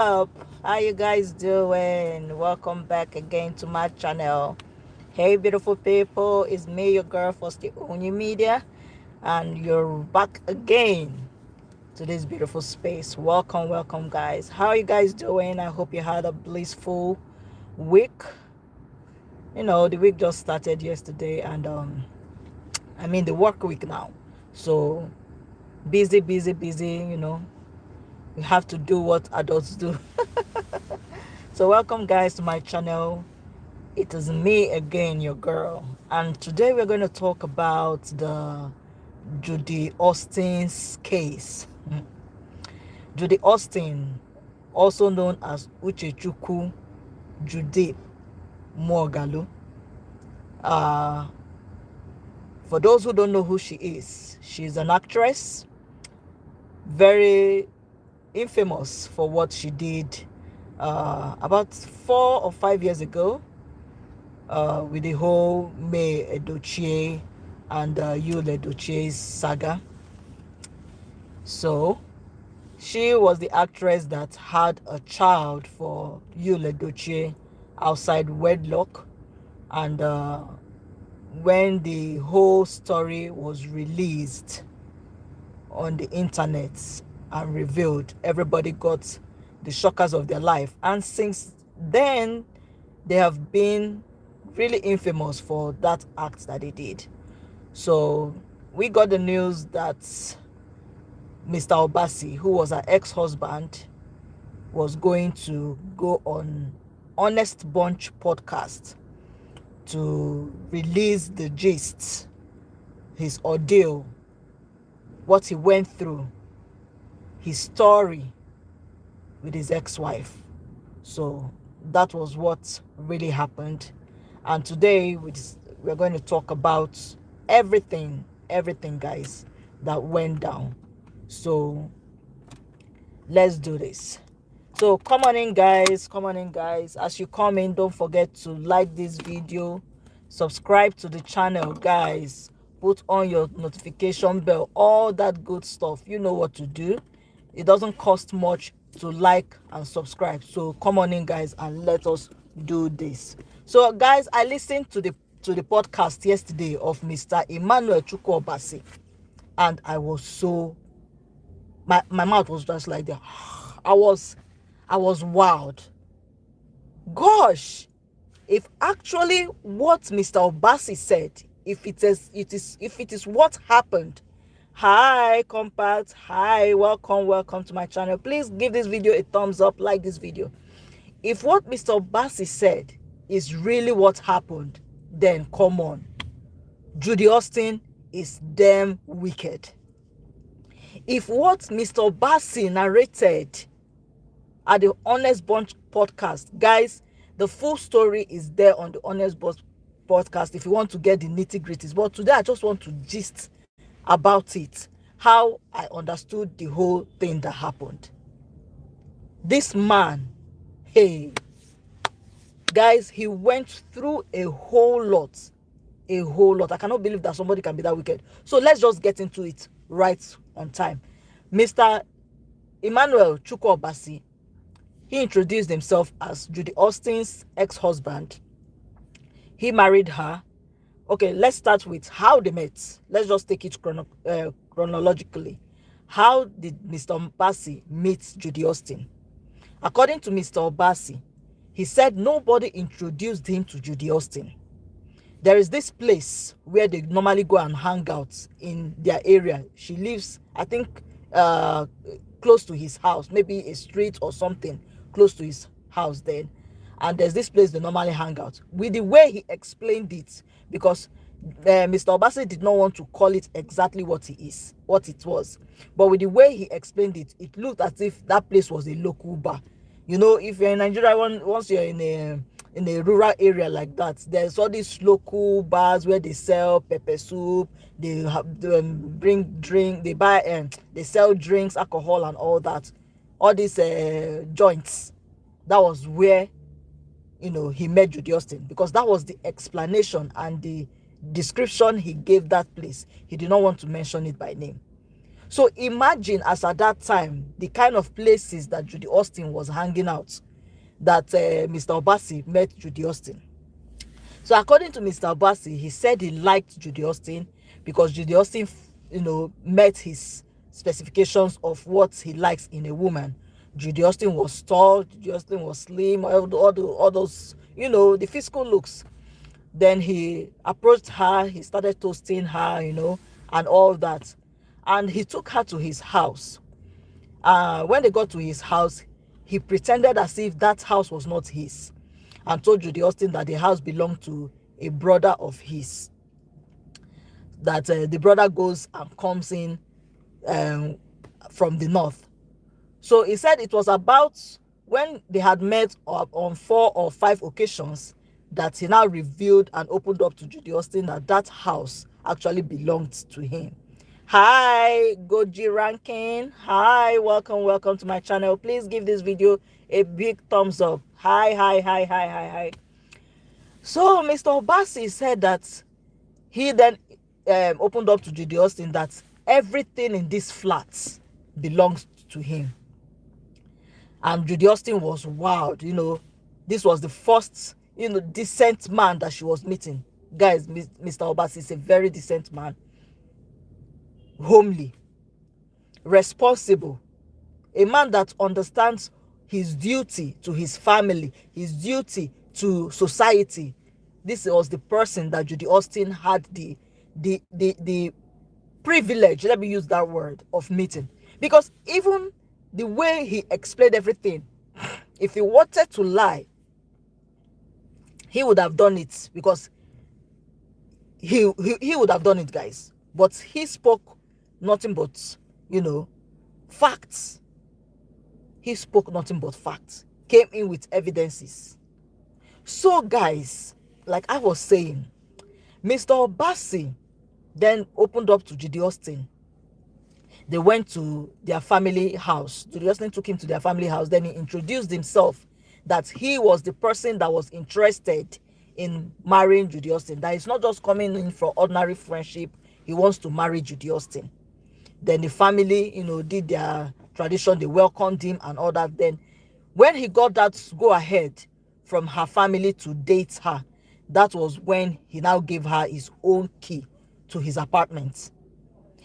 Up, how you guys doing? Welcome back again to my channel. Hey beautiful people, it's me, your girl Fosti Onye Media, and you're back again to this beautiful space. Welcome guys. How are you guys doing? I hope you had a blissful week. The week just started yesterday, and I mean the work week now. So busy. We have to do what adults do. So welcome guys to my channel. It is me again, your girl, and today we're going to talk about the Judy Austin's case. Judy Austin, also known as Uchechukwu Judy Mogalu. uh for those who don't know who she is, she's an actress, very infamous for what she did about 4 or 5 years ago, with the whole May Edochie and Yul Edochie's saga. So she was the actress that had a child for Yul Edochie outside wedlock, and when the whole story was released on the internet and revealed, everybody got the shockers of their life. And since then, they have been really infamous for that act that they did. So we got the news that Mr. Obasi, who was her ex-husband, was going to go on Honest Bunch podcast to release the gist, his ordeal, what he went through, his story with his ex-wife. So that was what really happened. And today we're going to talk about everything guys, that went down. So let's do this. So come on in guys. As you come in, don't forget to like this video, subscribe to the channel guys, put on your notification bell, all that good stuff. You know what to do. It doesn't cost much to like and subscribe. So come on in guys, and let us do this. So guys, I listened to the podcast yesterday of Mr. Emmanuel Chukwu Obasi, and I was so, my mouth was just like that. I was wowed. Gosh, if actually what Mr. Obasi said, if it is what happened. Hi compact, hi, welcome to my channel. Please give this video a thumbs up, like this video. If what Mr. Obasi said is really what happened, then come on, Judy Austin is damn wicked. If what Mr. Obasi narrated at the Honest Bunch podcast, guys, the full story is there on the Honest Bunch podcast if you want to get the nitty-gritties. But today I just want to gist about it, how I understood the whole thing that happened. This man, hey guys, he went through a whole lot. I cannot believe that somebody can be that wicked. So let's just get into it right on time. Mr. Emmanuel Chukwu Obasi, he introduced himself as Judy Austin's ex-husband. He married her. Okay, let's start with how they met. Let's just take it chronologically. How did Mr. Obasi meet Judy Austin? According to Mr. Obasi, he said nobody introduced him to Judy Austin. There is this place where they normally go and hang out in their area. She lives, I think, close to his house, maybe a street or something close to his house then. And there's this place they normally hang out. With the way he explained it, because Mr. Obasi did not want to call it exactly what it was. But with the way he explained it, it looked as if that place was a local bar. If you're in Nigeria, once you're in a rural area like that, there's all these local bars where they sell pepper soup, they bring drink, they buy they sell drinks, alcohol and all that. All these joints. That was where he met Judy Austin, because that was the explanation and the description he gave that place. He did not want to mention it by name. So imagine, as at that time, the kind of places that Judy Austin was hanging out, that Mr. Obasi met Judy Austin. So according to Mr. Obasi, he said he liked Judy Austin because Judy Austin, met his specifications of what he likes in a woman. Judy Austin was tall, Judy Austin was slim, all those, the physical looks. Then he approached her, he started toasting her, and all that. And he took her to his house. When they got to his house, he pretended as if that house was not his and told Judy Austin that the house belonged to a brother of his. That the brother goes and comes in from the north. So he said it was about when they had met on 4 or 5 occasions that he now revealed and opened up to Judy Austin that that house actually belonged to him. Hi Goji Rankin, hi, welcome to my channel. Please give this video a big thumbs up. Hi. So Mr. Obasi said that he then opened up to Judy Austin that everything in this flat belongs to him. And Judy Austin was wild. This was the first decent man that she was meeting. Guys, Mr. Obasi is a very decent man, homely, responsible, a man that understands his duty to his family, his duty to society. This was the person that Judy Austin had the privilege, let me use that word, of meeting. Because even the way he explained everything, if he wanted to lie, he would have done it, because he would have done it, guys. But he spoke nothing but, facts. He spoke nothing but facts, came in with evidences. So guys, like I was saying, Mr. Obasi then opened up to Judy Austin. They went to their family house. Judy Austin took him to their family house. Then he introduced himself that he was the person that was interested in marrying Judy Austin. That is not just coming in for ordinary friendship. He wants to marry Judy Austin. Then the family, did their tradition. They welcomed him and all that. Then when he got that go ahead from her family to date her, that was when he now gave her his own key to his apartment.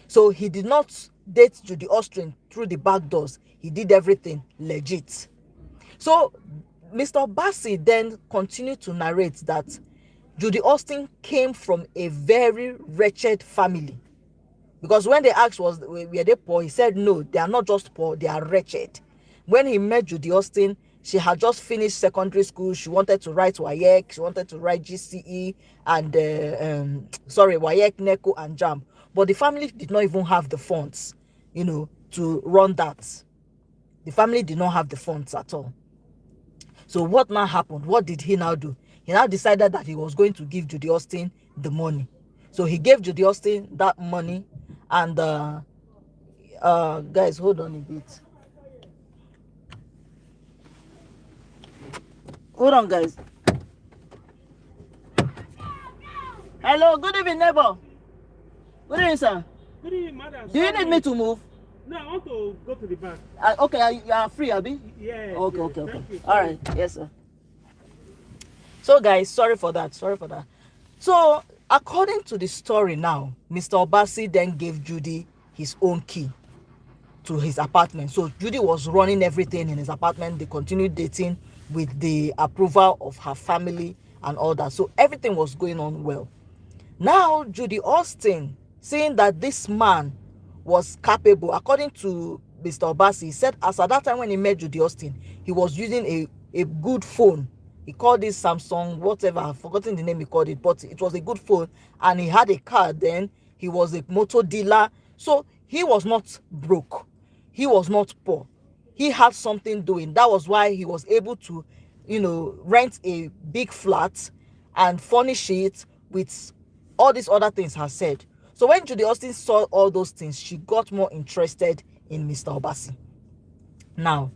So he did not date Judy Austin through the back doors. He did everything legit. So Mr. Obasi then continued to narrate that Judy Austin came from a very wretched family. Because when they asked, were they poor, he said no, they are not just poor, they are wretched. When he met Judy Austin, she had just finished secondary school. She wanted to write WAEC, she wanted to write GCE and WAEC, NECO and JAMB. But the family did not even have the funds, to run that. The family did not have the funds at all. So what now happened? What did he now do? He now decided that he was going to give Judy Austin the money. So he gave Judy Austin that money. And guys, hold on a bit. Hold on, guys. Hello, good evening, neighbor. Good evening, sir. Good evening, madam. Do you need me to move? No, I want to go to the bank. Okay, you are free, Abi? Yeah. Okay. All right, yes, sir. So, guys, sorry for that. So, according to the story now, Mr. Obasi then gave Judy his own key to his apartment. So Judy was running everything in his apartment. They continued dating with the approval of her family and all that. So everything was going on well. Now Judy Austin, seeing that this man was capable, according to Mr. Obasi, he said as at that time when he met Judy Austin, he was using a good phone. He called it Samsung, whatever, I've forgotten the name he called it, but it was a good phone. And he had a car then. He was a motor dealer. So he was not broke. He was not poor. He had something doing. That was why he was able to, rent a big flat and furnish it with all these other things I said. So when Judy Austin saw all those things, she got more interested in Mr. Obasi. Now,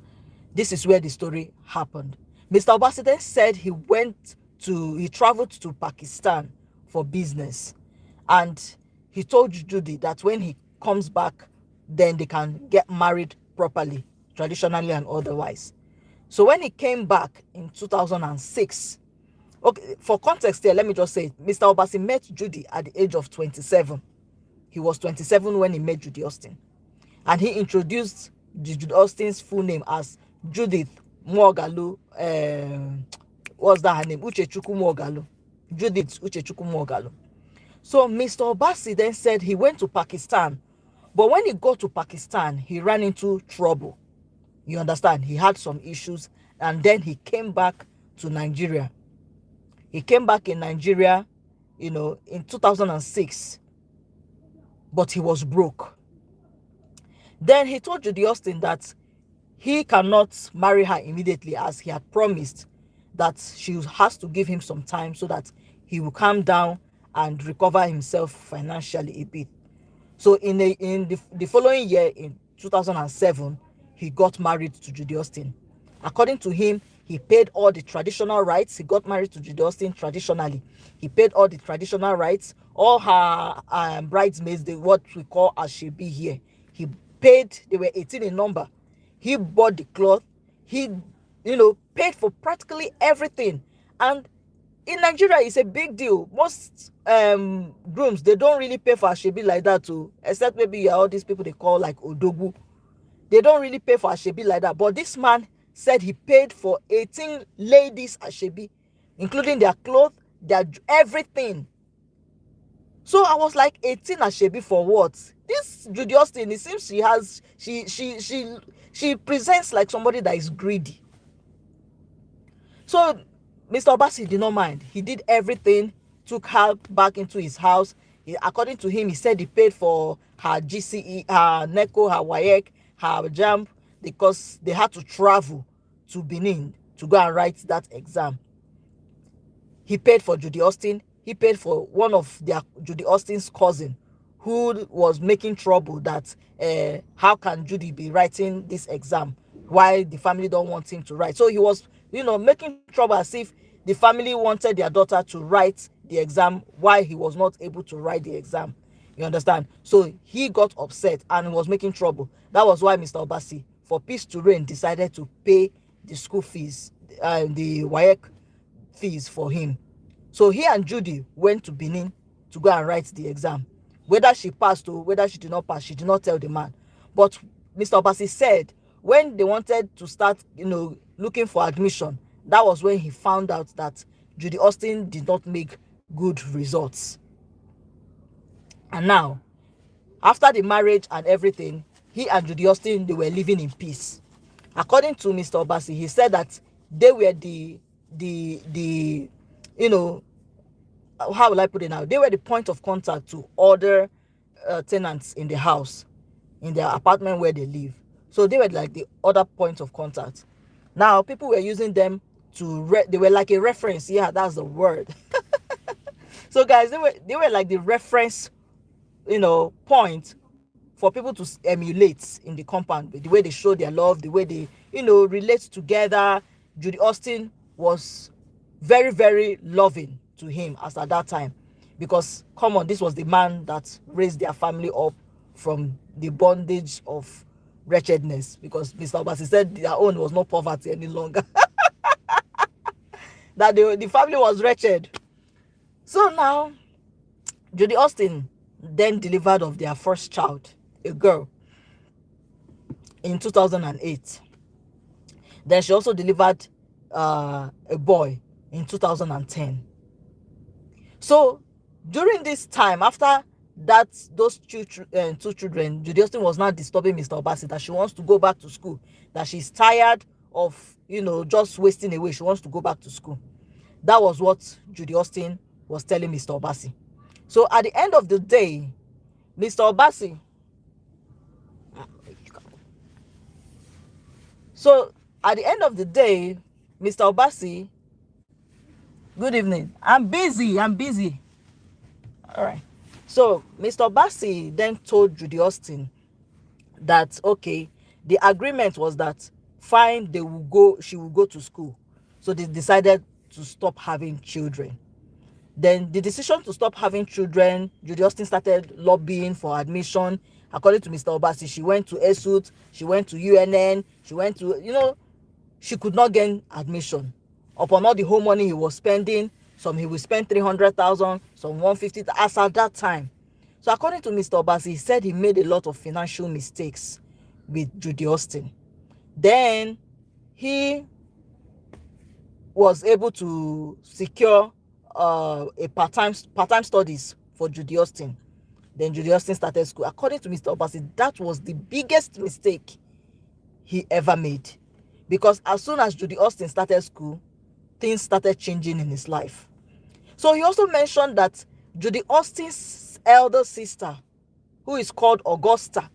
this is where the story happened. Mr. Obasi then said he traveled to Pakistan for business. And he told Judy that when he comes back, then they can get married properly, traditionally and otherwise. So when he came back in 2006, okay, for context here, let me just say, Mr. Obasi met Judy at the age of 27. He was 27 when he met Judy Austin. And he introduced Judy Austin's full name as Judith Mogalu. What's that her name? Uchechukwu Mogalu. Judith Uchechukwu Mogalu. So Mr. Obasi then said he went to Pakistan. But when he got to Pakistan, he ran into trouble. You understand? He had some issues. And then he came back to Nigeria. He came back in Nigeria, in 2006. But he was broke. Then he told Judy Austin that he cannot marry her immediately, as he had promised, that she has to give him some time so that he will calm down and recover himself financially a bit. So in the following year, in 2007, he got married to Judy Austin. According to him, he paid all the traditional rights. He got married to Judy Austin traditionally. He paid all the traditional rights. All her bridesmaids, what we call Ashebi here, he paid. They were 18 in number. He bought the cloth. He, paid for practically everything. And in Nigeria, it's a big deal. Most grooms, they don't really pay for Ashebi like that too, except maybe all these people they call like Odogu. They don't really pay for Ashebi like that. But this man said he paid for 18 ladies Ashebi, including their clothes, their everything. So I was like, 18 Ashebi for what? This Judy Austin, it seems she presents like somebody that is greedy. So Mr. Obasi did not mind. He did everything, took her back into his house. According to him, he said he paid for her GCE, her NECO, her WAEC, her JAMB, because they had to travel to Benin to go and write that exam. He paid for Judy Austin. He paid for one of Judy Austin's cousin, who was making trouble that how can Judy be writing this exam while the family don't want him to write. So he was, making trouble as if the family wanted their daughter to write the exam while he was not able to write the exam. You understand? So he got upset and was making trouble. That was why Mr. Obasi, for peace to reign, decided to pay the school fees, the WAEC fees for him. So he and Judy went to Benin to go and write the exam. Whether she passed or whether she did not pass, she did not tell the man. But Mr. Obasi said when they wanted to start, looking for admission, that was when he found out that Judy Austin did not make good results. And now, after the marriage and everything, he and Judy Austin, they were living in peace. According to Mr. Obasi, he said that they were how will I put it now? They were the point of contact to other tenants in the house, in their apartment where they live. So they were like the other point of contact. Now, people were using them they were like a reference. Yeah, that's the word. So guys, they were like the reference, point for people to emulate in the compound. The way they show their love, the way they, relate together. Judy Austin was very, very loving to him as at that time, because come on, this was the man that raised their family up from the bondage of wretchedness, because Mr. Obasi said their own was not poverty any longer. That the family was wretched. So now Judy Austin then delivered of their first child, a girl, in 2008. Then she also delivered a boy in 2010. So during this time, after that, those two children, Judy Austin was now disturbing Mr. Obasi that she wants to go back to school, that she's tired of, just wasting away. She wants to go back to school. That was what Judy Austin was telling Mr. Obasi. So at the end of the day, Mr. Obasi, so at the end of the day, Mr. Obasi, good evening. I'm busy. All right. So Mr. Obasi then told Judy Austin that, okay, the agreement was that fine, she will go to school. So they decided to stop having children. Then the decision to stop having children, Judy Austin started lobbying for admission, According to Mr. Obasi, she went to ESUT, she went to UNN, she went to, she could not gain admission. Upon all the whole money he was spending, some he will spend 300,000, some 150 as at that time. So according to Mr. Obasi, he said he made a lot of financial mistakes with Judy Austin. Then he was able to secure a part-time studies for Judy Austin. Then Judy Austin started school. According to Mr. Obasi, that was the biggest mistake he ever made, because as soon as Judy Austin started school, things started changing in his life. So he also mentioned that Judy Austin's elder sister, who is called Augusta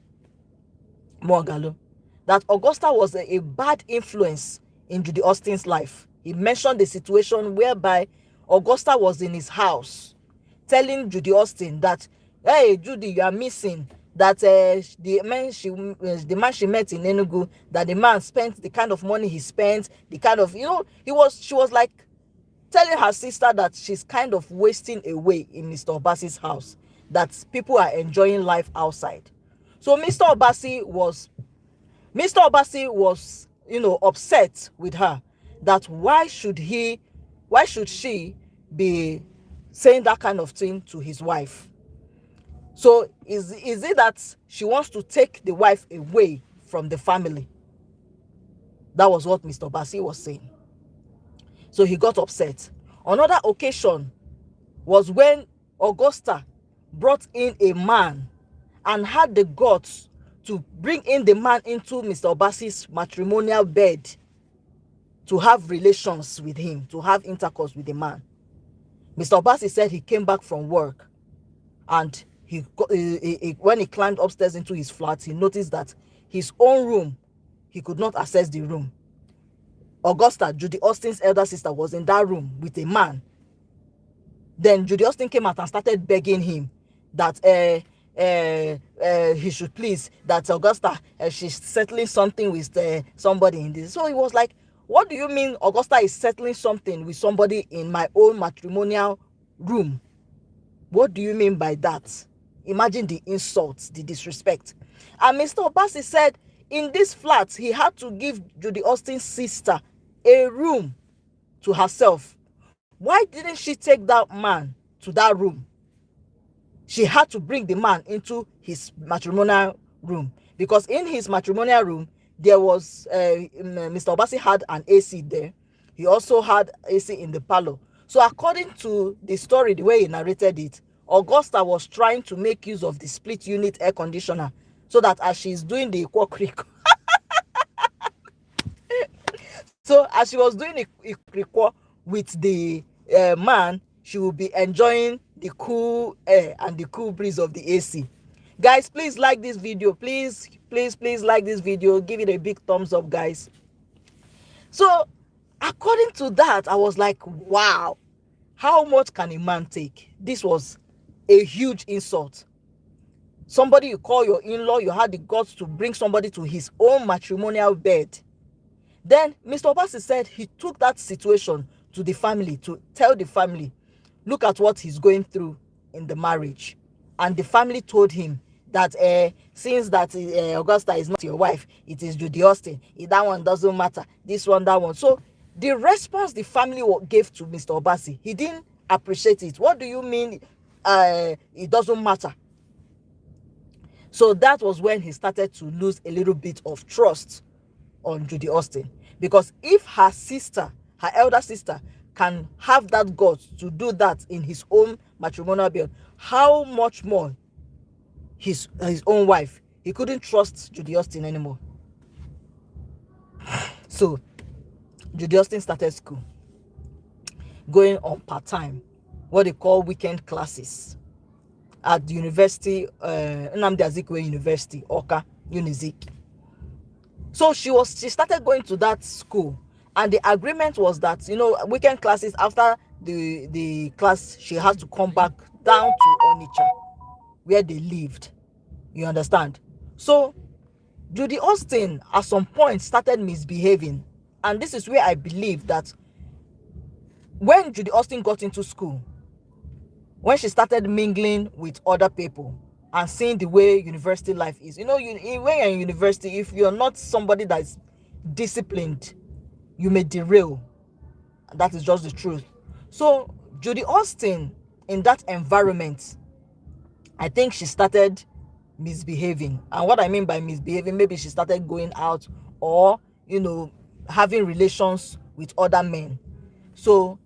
Mogalo, that Augusta was a bad influence in Judy Austin's life. He mentioned the situation whereby Augusta was in his house telling Judy Austin that, hey Judy, you are missing, that the man she met in Enugu, that the man spent the kind of money he spent, the kind of, she was like telling her sister that she's kind of wasting away in Mr. Obasi's house, that people are enjoying life outside. So Mr. Obasi was, upset with her, that why should she be saying that kind of thing to his wife. So is it that she wants to take the wife away from the family? That was what Mr. Obasi was saying. So he got upset. Another occasion was when Augusta brought in a man and had the guts to bring in the man into Mr. Obasi's matrimonial bed to have relations with him, to have intercourse with the man. Mr. Obasi said he came back from work, and when he climbed upstairs into his flat, he noticed that his own room, he could not access the room. Augusta, Judy Austin's elder sister, was in that room with a man. Then Judy Austin came out and started begging him that he should please, that Augusta, she's settling something with somebody in this. So he was like, what do you mean Augusta is settling something with somebody in my own matrimonial room? What do you mean by that? Imagine the insults, the disrespect. And Mr. Obasi said in this flat, he had to give Judy Austin's sister a room to herself. Why didn't she take that man to that room? She had to bring the man into his matrimonial room, because in his matrimonial room, there was Mr. Obasi had an AC there. He also had AC in the parlor. So according to the story, the way he narrated it, Augusta was trying to make use of the split unit air conditioner, so that as she's doing the equal so as she was doing the with the man, she will be enjoying the cool air and the cool breeze of the AC. Guys, please like this video. Please like this video. Give it a big thumbs up, guys. So according to that, I was like, wow, how much can a man take? This was a huge insult. Somebody you call your in-law, you had the guts to bring somebody to his own matrimonial bed. Then Mr. Obasi said he took that situation to the family, to tell the family, look at what he's going through in the marriage. And the family told him that since that Augusta is not your wife, it is Judy Austin. That one doesn't matter. This one, that one. So the response the family gave to Mr. Obasi, he didn't appreciate it. What do you mean it doesn't matter? So that was when he started to lose a little bit of trust on Judy Austin. Because if her sister, her elder sister, can have that guts to do that in his own matrimonial bed, how much more his own wife? He couldn't trust Judy Austin anymore. So Judy Austin started school, going on part-time, what they call weekend classes, at the university, Nnamdi Azikiwe University, Oka, Unizik. So she started going to that school, and the agreement was that, weekend classes, after the class, she has to come back down to Onitsha, where they lived. You understand? So Judy Austin at some point started misbehaving, and this is where I believe that when Judy Austin got into school, when she started mingling with other people and seeing the way university life is. When you're in university, if you're not somebody that's disciplined, you may derail. And that is just the truth. So Judy Austin, in that environment, I think she started misbehaving. And what I mean by misbehaving, maybe she started going out, or having relations with other men. So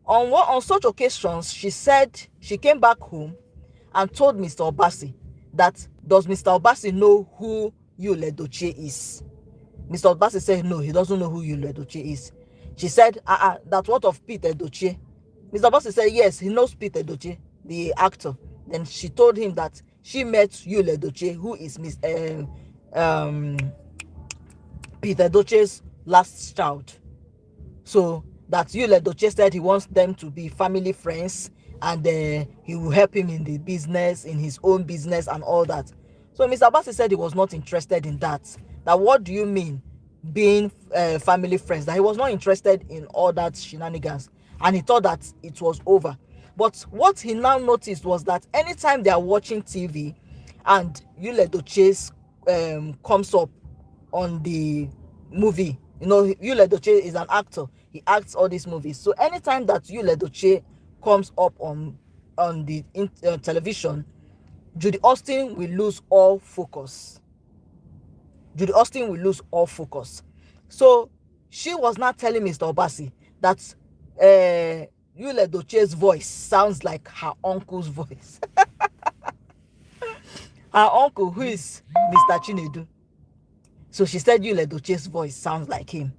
on such occasions, she said she came back home and told Mr. Obasi that, does Mr. Obasi know who Yul Edochie is? Mr. Obasi said no, he doesn't know who Yul Edochie is. She said, that what of Pete Edochie? Mr. Obasi said yes, he knows Pete Edochie, the actor. Then she told him that she met Yul Edochie, who is Pete Edochie's last child. So that Yul Edochie said he wants them to be family friends, and he will help him in the business, in his own business and all that. So Mr. Obasi said he was not interested in that. That what do you mean being family friends? That he was not interested in all that shenanigans, and he thought that it was over. But what he now noticed was that anytime they are watching TV and Yul Edochie comes up on the movie, Yul Edochie is an actor, he acts all these movies. So anytime that Yul Edochie comes up on the television, Judy Austin will lose all focus. So she was not telling Mr. Obasi that Yul Edochie's voice sounds like her uncle's voice. Her uncle, who is Mr. Chinedu. So she said Yul Edochie's voice sounds like him.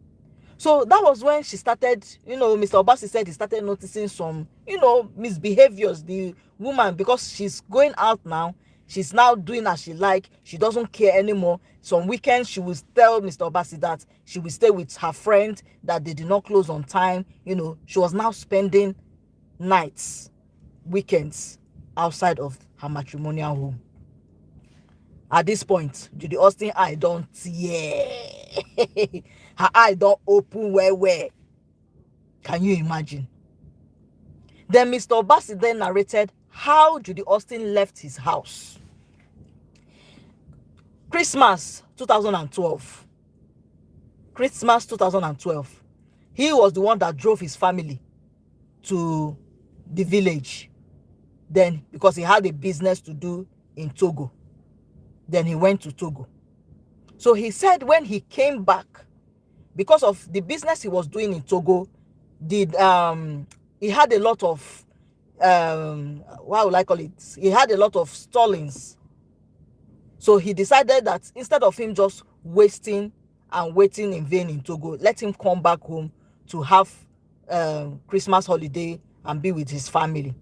So that was when she started, Mr. Obasi said he started noticing some, misbehaviors. The woman, because she's going out now, she's now doing as she like. She doesn't care anymore. Some weekends she will tell Mr. Obasi that she will stay with her friend, that they did not close on time. She was now spending nights, weekends outside of her matrimonial home. At this point, Judy Austin eye don't her eye don't open where. Can you imagine? Then Mr. Obasi then narrated how Judy Austin left his house. Christmas 2012. He was the one that drove his family to the village. Then, because he had a business to do in Togo, then he went to Togo. So he said when he came back, because of the business he was doing in Togo, he had a lot of what would I call it? He had a lot of stallings. So he decided that instead of him just wasting and waiting in vain in Togo, let him come back home to have Christmas holiday and be with his family.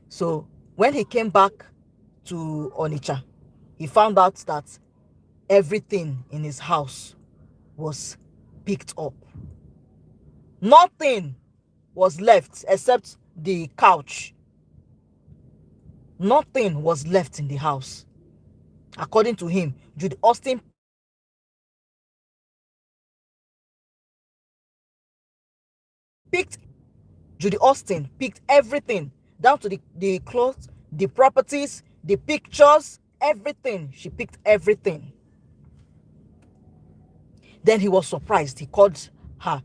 So when he came back to Onitsha, he found out that everything in his house was picked up. Nothing was left except the couch. Nothing was left in the house. According to him, Judy Austin picked everything, down to the clothes, the properties, the pictures, everything. She picked everything. Then he was surprised. He called her.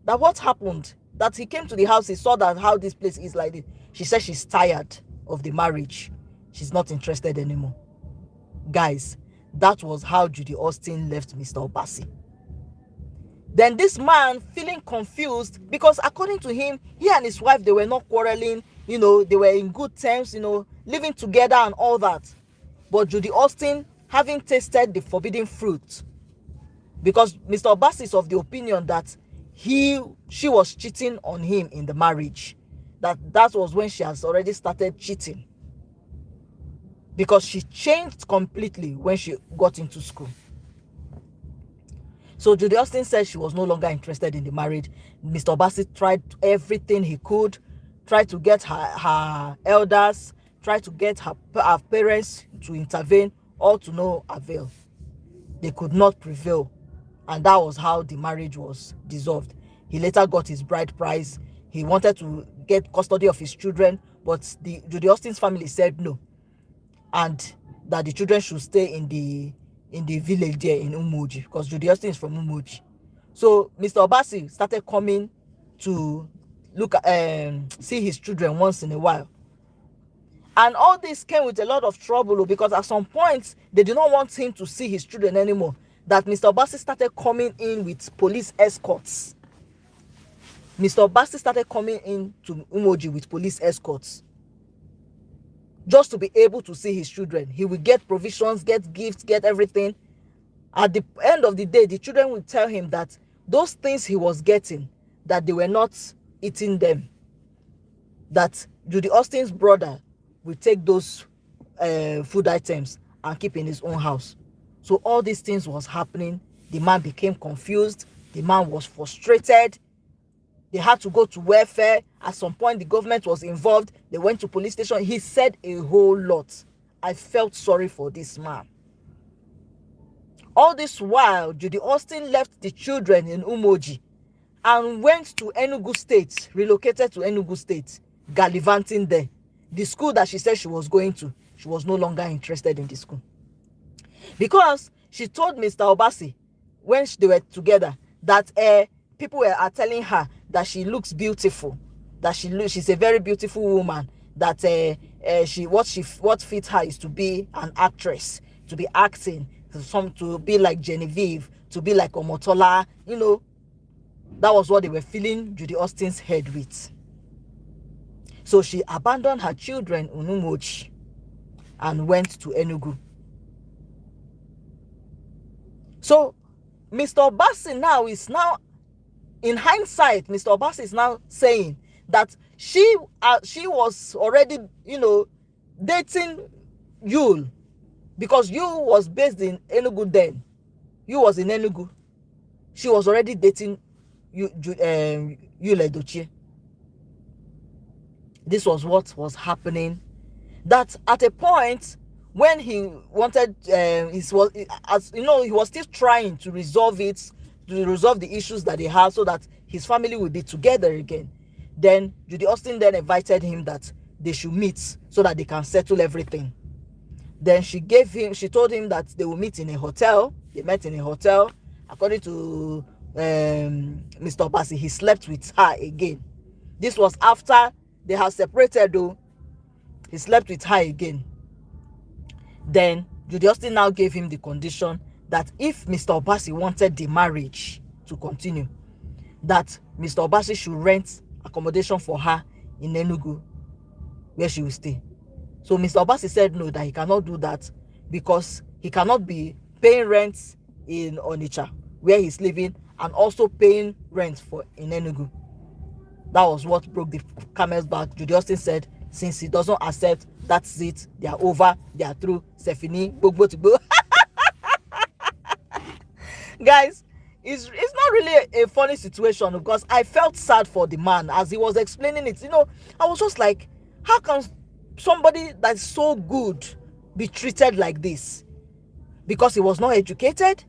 That what happened? That he came to the house, he saw that how this place is like this. She said she's tired of the marriage. She's not interested anymore. Guys, that was how Judy Austin left Mr. Obasi. Then this man, feeling confused, because according to him, he and his wife, they were not quarreling, they were in good terms, living together and all that. But Judy Austin, having tasted the forbidden fruit, because Mr. Obasi is of the opinion that she was cheating on him in the marriage. That was when she has already started cheating, because she changed completely when she got into school. So Judy Austin said she was no longer interested in the marriage. Mr. Obasi tried everything he could, tried to get her elders, tried to get her parents to intervene, all to no avail. They could not prevail. And that was how the marriage was dissolved. He later got his bride price. He wanted to get custody of his children, but the Judy Austin's family said no. And that the children should stay in the village there in Umoji, because Judy Austin is from Umoji. So Mr. Obasi started coming to look at see his children once in a while. And all this came with a lot of trouble, because at some point they did not want him to see his children anymore. That Mr. Obasi started coming in with police escorts. Mr. Obasi started coming in to Umoji with police escorts, just to be able to see his children. He will get provisions, get gifts, get everything. At the end of the day, the children will tell him that those things he was getting, that they were not eating them. That Judy Austin's brother will take those food items and keep in his own house. So all these things was happening. The man became confused. The man was frustrated. They had to go to welfare. At some point, the government was involved. They went to police station. He said a whole lot. I felt sorry for this man. All this while, Judy Austin left the children in Umoji and went to Enugu State, relocated to Enugu State, gallivanting there. The school that she said she was going to, she was no longer interested in the school. Because she told Mr. Obasi, when they were together, that people are telling her that she looks beautiful, that she's a very beautiful woman, that what fits her is to be an actress, to be acting, to be like Genevieve, to be like Omotola. That was what they were filling Judy Austin's head with. So she abandoned her children in Umoji and went to Enugu. So Mr. Obasi now is in hindsight, Mr. Obasi is now saying that she was already, dating Yul, because Yul was based in Enugu then. Yul was in Enugu. She was already dating Yul Edochie. This was what was happening. That at a point when he wanted, he was still trying to resolve the issues that he had, so that his family would be together again. Then Judy Austin then invited him that they should meet so that they can settle everything. Then she told him that they will meet in a hotel. They met in a hotel. According to Mr. Obasi, he slept with her again. This was after they had separated though. He slept with her again. Then Judy Austin now gave him the condition that if Mr. Obasi wanted the marriage to continue, that Mr. Obasi should rent accommodation for her in Enugu, where she will stay. So Mr. Obasi said no, that he cannot do that, because he cannot be paying rent in Onitsha, where he's living, and also paying rent in Enugu. That was what broke the camel's back. Judy Austin said, since he doesn't accept, that's it. They are over. They are through. Sefini, Gbogbo. Guys, it's not really a funny situation, because I felt sad for the man as he was explaining it. I was just like, how can somebody that's so good be treated like this? Because he was not educated?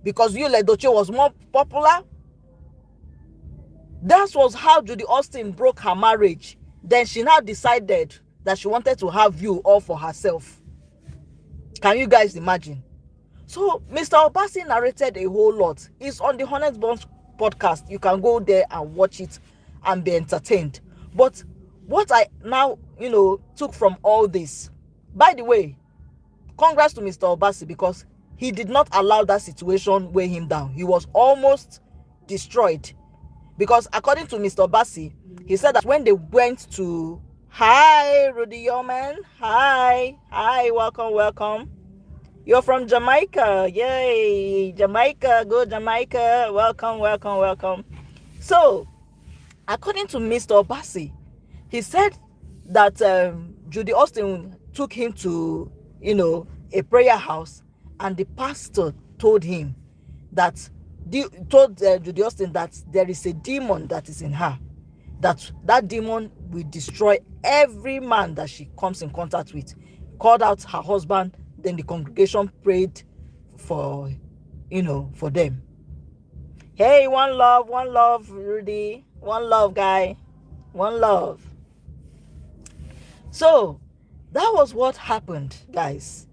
Because Yul Edochie was more popular? That was how Judy Austin broke her marriage. Then she now decided that she wanted to have you all for herself. Can you guys imagine? So Mr. Obasi narrated a whole lot. It's on the Honest Bones podcast. You can go there and watch it and be entertained. But what I now, took from all this, by the way, congrats to Mr. Obasi, because he did not allow that situation weigh him down. He was almost destroyed. Because according to Mr. Obasi, he said that when they went to, hi, Rudy Yeoman, hi, welcome. You're from Jamaica, yay, Jamaica, go Jamaica, welcome. So, according to Mr. Obasi, he said that Judy Austin took him to, a prayer house, and the pastor told him that, Judy Austin that there is a demon that is in her, that demon will destroy every man that she comes in contact with. Called out her husband. Then the congregation prayed for them. Hey, one love, Rudy, one love, guy, one love. So that was what happened, guys.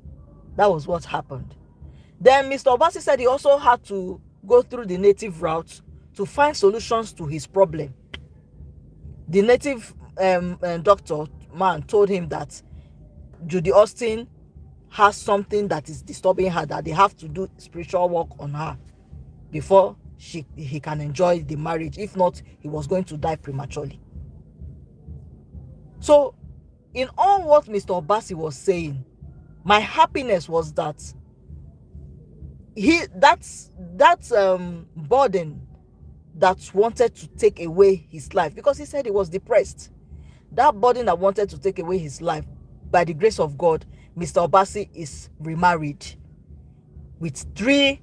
That was what happened. Then Mr. Obasi said he also had to go through the native route to find solutions to his problem. The native doctor man told him that Judy Austin has something that is disturbing her, that they have to do spiritual work on her before he can enjoy the marriage. If not, he was going to die prematurely. So in all what Mr. Obasi was saying, my happiness was that that burden that wanted to take away his life, because he said he was depressed, that burden that wanted to take away his life, by the grace of God, Mr. Obasi is remarried with 3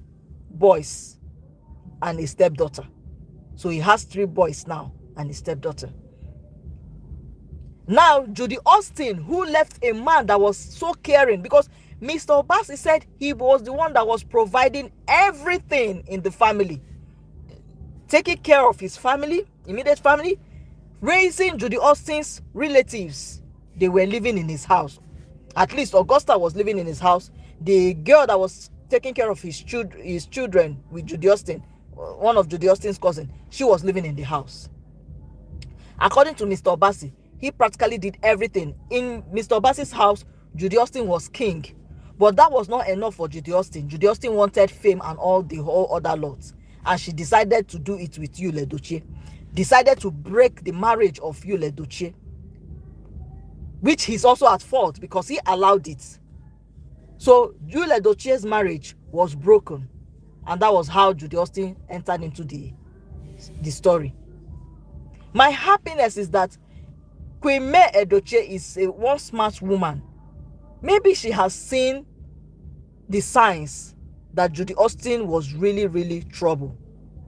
boys and a stepdaughter. So he has 3 boys now and a stepdaughter. Now Judy Austin, who left a man that was so caring, because Mr. Obasi said he was the one that was providing everything in the family, taking care of his family, immediate family, raising Judy Austin's relatives. They were living in his house. At least Augusta was living in his house. The girl that was taking care of his children with Judy Austin, one of Judy Austin's cousins, she was living in the house. According to Mr. Obasi, he practically did everything. In Mr. Obasi's house, Judy Austin was king. But that was not enough for Judy Austin. Judy Austin wanted fame and all the whole other lots. And she decided to do it with Yul Edochie. Decided to break the marriage of Yul Edochie, which he's also at fault because he allowed it. So Yul Edochie's marriage was broken. And that was how Judy Austin entered into the story. My happiness is that Queen May Edochie is one smart woman. Maybe she has seen the signs that Judy Austin was really, really trouble.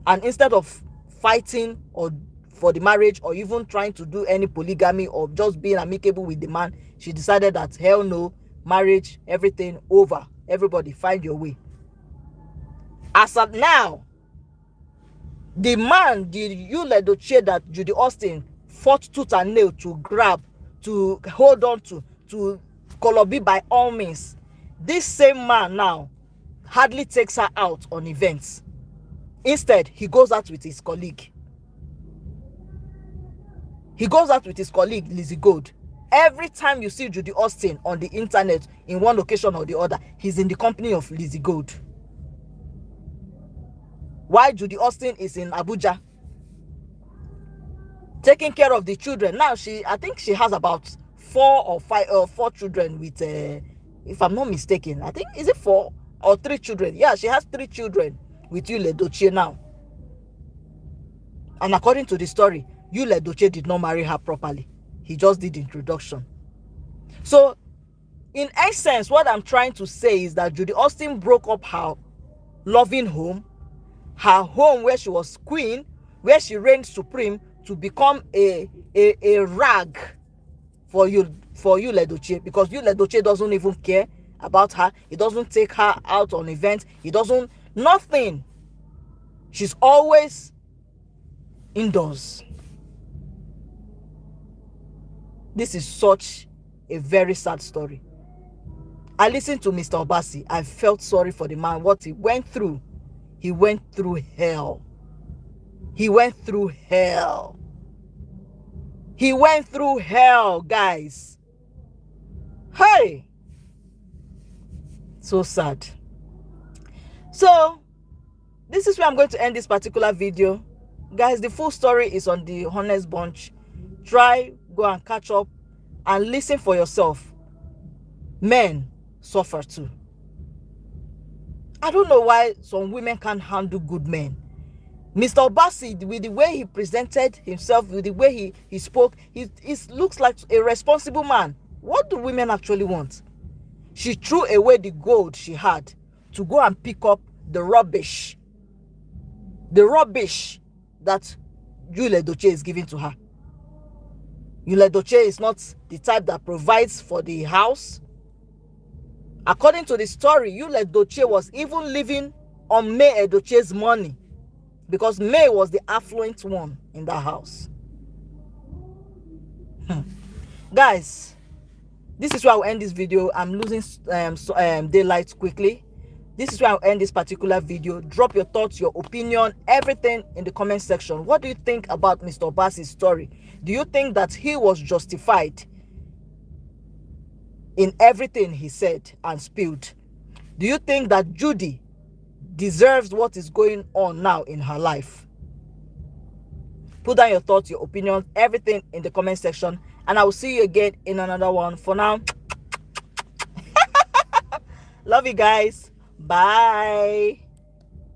And instead of fighting or for the marriage, or even trying to do any polygamy, or just being amicable with the man, she decided that hell no, marriage, everything over. Everybody find your way. As of now, the man, the Yul Edochie that Judy Austin fought tooth and nail to grab, to hold on to Kolobi by all means, this same man now hardly takes her out on events. Instead, he goes out with his colleague. He goes out with his colleague, Lizzie Gold. Every time you see Judy Austin on the internet in one location or the other, he's in the company of Lizzie Gold. While Judy Austin is in Abuja, taking care of the children. Now I think she has about 4 children with, if I'm not mistaken, I think, is it 4 or 3 children? Yeah, she has 3 children with Yul Edochie now. And according to the story, Yul Edochie did not marry her properly. He just did introduction. So, in essence, what I'm trying to say is that Judy Austin broke up her loving home, her home where she was queen, where she reigned supreme, to become a rag for Yul Edochie, because Yul Edochie doesn't even care about her. He doesn't take her out on events. He doesn't, nothing. She's always indoors. This is such a very sad story. I listened to Mr. Obasi. I felt sorry for the man, what he went through. He went through hell. He went through hell. He went through hell, guys. Hey! So sad. So, this is where I'm going to end this particular video. Guys, the full story is on the Honest Bunch. Try, go and catch up and listen for yourself. Men suffer too. I don't know why some women can't handle good men. Mr. Obasi, with the way he presented himself, with the way he spoke, he looks like a responsible man. What do women actually want? She threw away the gold she had to go and pick up the rubbish. The rubbish that Yul Edochie is giving to her. Yul Edochie is not the type that provides for the house. According to the story, Yul Edochie was even living on May Edochie's money, because May was the affluent one in that house. Guys, This is where I'll end this video. I'm losing daylight quickly. This is where I'll end this particular video. Drop your thoughts, your opinion, everything in the comment section. What do you think about Mr. Obasi's story? Do you think that he was justified in everything he said and spilled? Do you think that Judy deserves what is going on now in her life? Put down your thoughts, your opinions, everything in the comment section, and I will see you again in another one. For now, love you guys. Bye.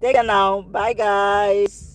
Take care now. Bye, guys.